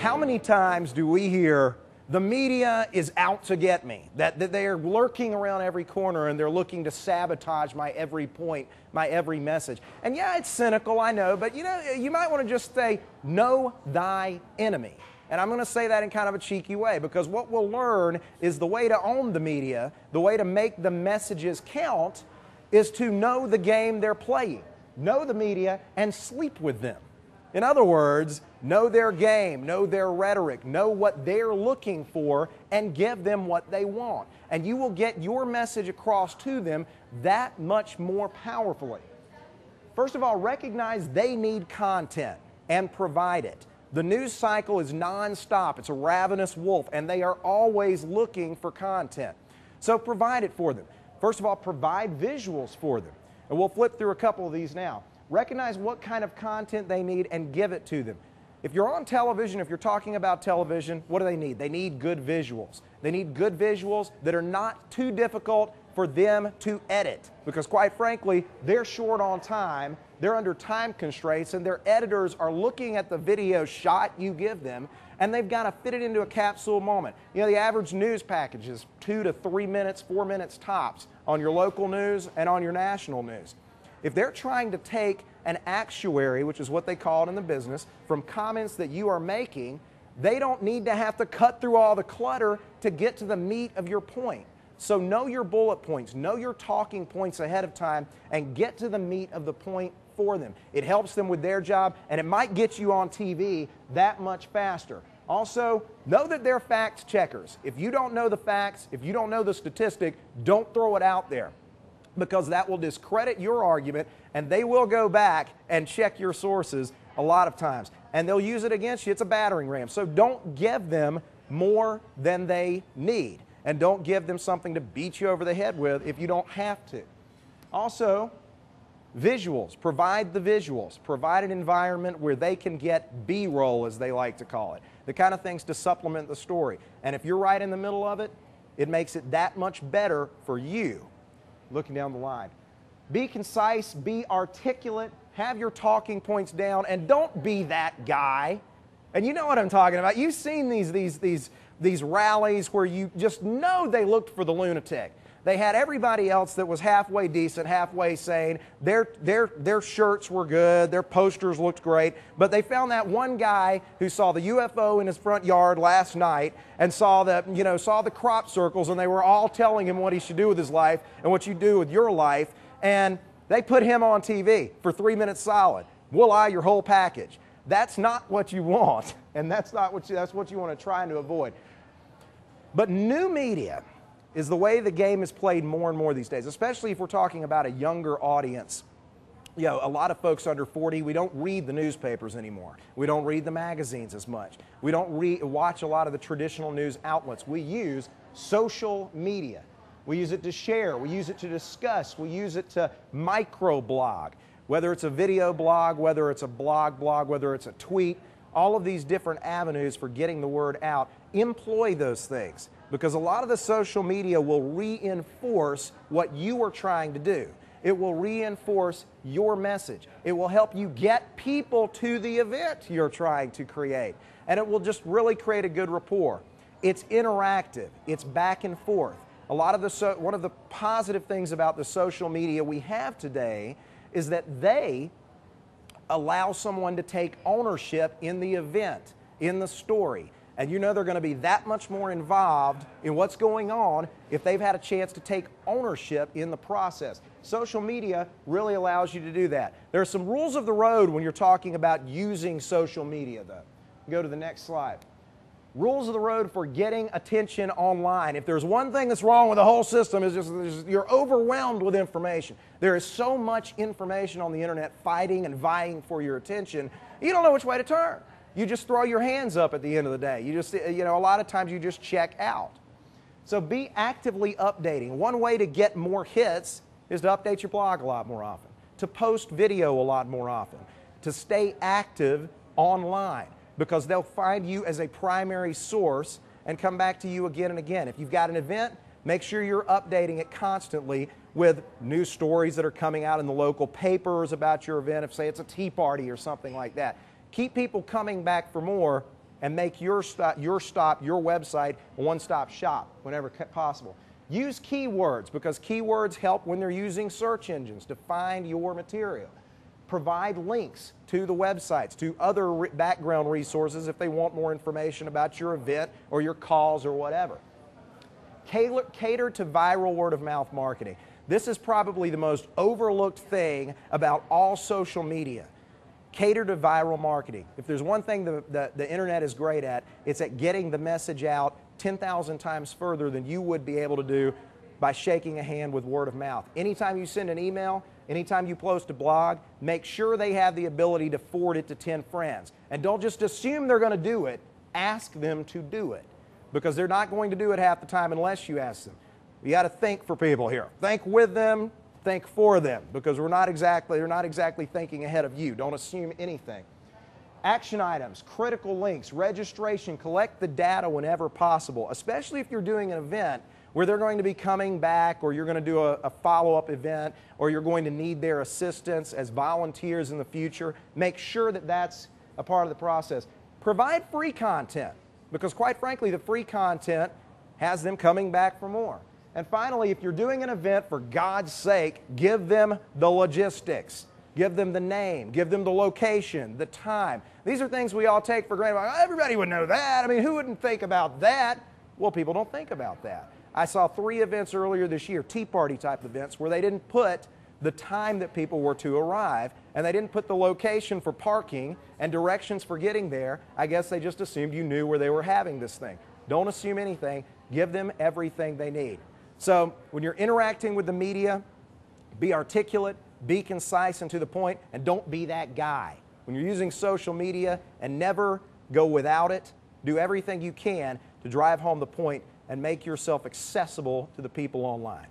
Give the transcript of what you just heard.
How many times do we hear the media is out to get me, that they are lurking around every corner and they're looking to sabotage my every point, my every message? And yeah, it's cynical, I know, but you might want to just say, know thy enemy. And I'm going to say that in kind of a cheeky way, because what we'll learn is the way to own the media, the way to make the messages count, is to know the game they're playing. Know the media and sleep with them. In other words, know their game, know their rhetoric, know what they're looking for, and give them what they want. And you will get your message across to them that much more powerfully. First of all, recognize they need content and provide it. The news cycle is nonstop. It's a ravenous wolf, and they are always looking for content. So provide it for them. First of all, provide visuals for them. And we'll flip through a couple of these now. Recognize what kind of content they need and give it to them. If you're on television, if you're talking about television, what do they need? They need good visuals. They need good visuals that are not too difficult for them to edit, because quite frankly, they're short on time, they're under time constraints, and their editors are looking at the video shot you give them, and they've got to fit it into a capsule moment. The average news package is 2 to 3 minutes, 4 minutes tops on your local news and on your national news. If they're trying to take an actuary, which is what they call it in the business, from comments that you are making, they don't need to have to cut through all the clutter to get to the meat of your point. So know your bullet points, know your talking points ahead of time, and get to the meat of the point for them. It helps them with their job, and it might get you on TV that much faster. Also, know that they're fact checkers. If you don't know the facts, if you don't know the statistic, don't throw it out there, because that will discredit your argument, and they will go back and check your sources a lot of times, and they'll use it against you. It's a battering ram. So don't give them more than they need, and don't give them something to beat you over the head with if you don't have to. Also, visuals. Provide the visuals. Provide an environment where they can get B-roll, as they like to call it, the kind of things to supplement the story. And if you're right in the middle of it, it makes it that much better for you. Looking down the line. Be concise, be articulate, have your talking points down, and don't be that guy. And you know what I'm talking about. You've seen these rallies where you just know they looked for the lunatic. They had everybody else that was halfway decent, halfway sane. Their shirts were good, their posters looked great, but they found that one guy who saw the UFO in his front yard last night and saw the crop circles, and they were all telling him what he should do with his life and what you do with your life, and they put him on TV for 3 minutes solid. Voila, your whole package. That's not what you want, and that's what you want to try to avoid. But new media is the way the game is played more and more these days, especially if we're talking about a younger audience. A lot of folks under 40, we don't read the newspapers anymore. We don't read the magazines as much. We don't watch a lot of the traditional news outlets. We use social media. We use it to share. We use it to discuss. We use it to microblog. Whether it's a video blog, whether it's a blog, whether it's a tweet, all of these different avenues for getting the word out, employ those things. Because a lot of the social media will reinforce what you are trying to do. It will reinforce your message. It will help you get people to the event you're trying to create. And it will just really create a good rapport. It's interactive. It's back and forth. One of the positive things about the social media we have today is that they allow someone to take ownership in the event, in the story. And they're going to be that much more involved in what's going on if they've had a chance to take ownership in the process. Social media really allows you to do that. There are some rules of the road when you're talking about using social media, though. Go to the next slide. Rules of the road for getting attention online. If there's one thing that's wrong with the whole system, is just you're overwhelmed with information. There is so much information on the internet fighting and vying for your attention, you don't know which way to turn. You just throw your hands up at the end of the day. A lot of times you just check out. So be actively updating. One way to get more hits is to update your blog a lot more often, to post video a lot more often, to stay active online, because they'll find you as a primary source and come back to you again and again. If you've got an event, make sure you're updating it constantly with news stories that are coming out in the local papers about your event, if say it's a tea party or something like that. Keep people coming back for more and make your website a one-stop shop whenever possible. Use keywords, because keywords help when they're using search engines to find your material. Provide links to the websites, to other background resources if they want more information about your event or your cause or whatever. Cater to viral word-of-mouth marketing. This is probably the most overlooked thing about all social media. Cater to viral marketing. If there's one thing the internet is great at, it's at getting the message out 10,000 times further than you would be able to do by shaking a hand with word of mouth. Anytime you send an email, anytime you post a blog, make sure they have the ability to forward it to 10 friends. And don't just assume they're going to do it, ask them to do it. Because they're not going to do it half the time unless you ask them. You got to think for people here. Think with them, think for them, because they're not exactly thinking ahead of you. Don't assume anything. Action items, critical links, registration, collect the data whenever possible, especially if you're doing an event where they're going to be coming back, or you're going to do a follow-up event, or you're going to need their assistance as volunteers in the future. Make sure that that's a part of the process. Provide free content, because quite frankly, the free content has them coming back for more. And finally, if you're doing an event, for God's sake, give them the logistics. Give them the name, give them the location, the time. These are things we all take for granted. Like, everybody would know that. I mean, who wouldn't think about that? Well, people don't think about that. I saw 3 events earlier this year, Tea Party type events, where they didn't put the time that people were to arrive, and they didn't put the location for parking and directions for getting there. I guess they just assumed you knew where they were having this thing. Don't assume anything. Give them everything they need. So when you're interacting with the media, be articulate, be concise and to the point, and don't be that guy. When you're using social media, and never go without it, do everything you can to drive home the point and make yourself accessible to the people online.